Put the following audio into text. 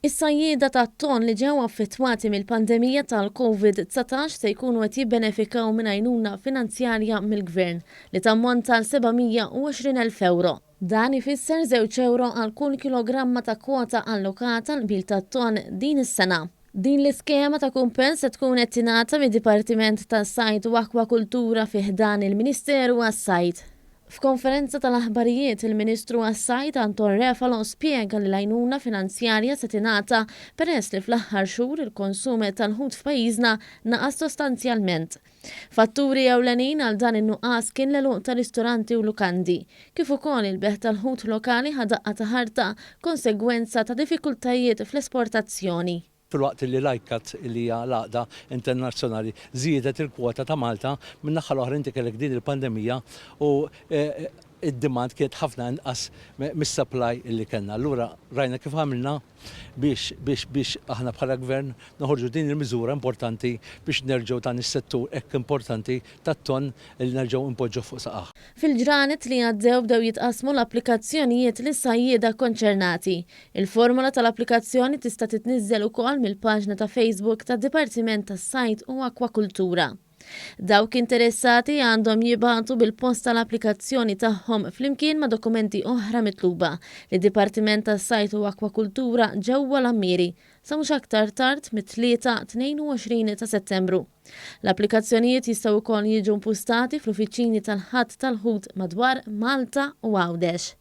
Is-sajjieda tat-ton li ġew affettwati mill-pandemija tal-COVID-19 se jkunu qed jibbenefikaw minn għajnuna finanzjarja mill-Gvern li tammonta għal 720,000 euro. Dan ifisser €2 għal kull kilogramma ta' kwota allokata l-bil tat-ton din is-sena. Din l-iskema ta' kumpens se tkun qed tingħata mid-Dipartiment tas-Sajd u Akwakultura fih dan il-Ministeru għas-Sajd. F'konferenza tal-aħbarijiet il-Ministru għas-Sajd Anton Refalo spjega li l-għajnuna finanzjarja se tingħata peress li fl-aħħar xhur il-konsum tal-ħut f'pajjiżna naqas sostanzjalment. Fatturi ewlenin għal dan in-nuqqas kien l-eluq ta' ristoranti u lukandi, kif ukoll il-beħ tal-ħut lokali ħadaqqa ta' ħarta konsegwenza ta' diffikultajiet fl-esportazzjoni. Fil-waqt li lajkat li hija laqda internazzjonali żiedet il-kwota ta' Malta min-naħa l-oħra inti kellek din il-pandemija u id-demand kienet ħafna inqas mis-supply li kellna. Allura rajna kif għamilna biex aħna bħala gvern noħorġu din il-miżura importanti biex nerġgħu dan is-settur hekk importanti tat-ton li nerġgħu npoġġu fuq saqaħ. Fil-ġranet li għaddew bdew jitqasmu l-applikazzjonijiet lis sajjieda konċernati. Il-formula tal-applikazzjoni tista' titniżżel ukoll mill-paġna ta' Facebook tad-Dipartiment tas-Sajd u Akwakultura. Dawk interessati għandhom jibgħatu bil-post tal-applikazzjoni tagħhom flimkien ma' dokumenti oħra mitluba li Dipartiment tas-Sajd u Akwakultura ġewwa l-Ammiri sa mhux aktar tard mit-3-22 ta' Settembru. L-applikazzjonijiet jistgħu wkoll jiġu mpustati fl-uffiċċji tal-ħadd tal-ħut madwar Malta u Għawdex.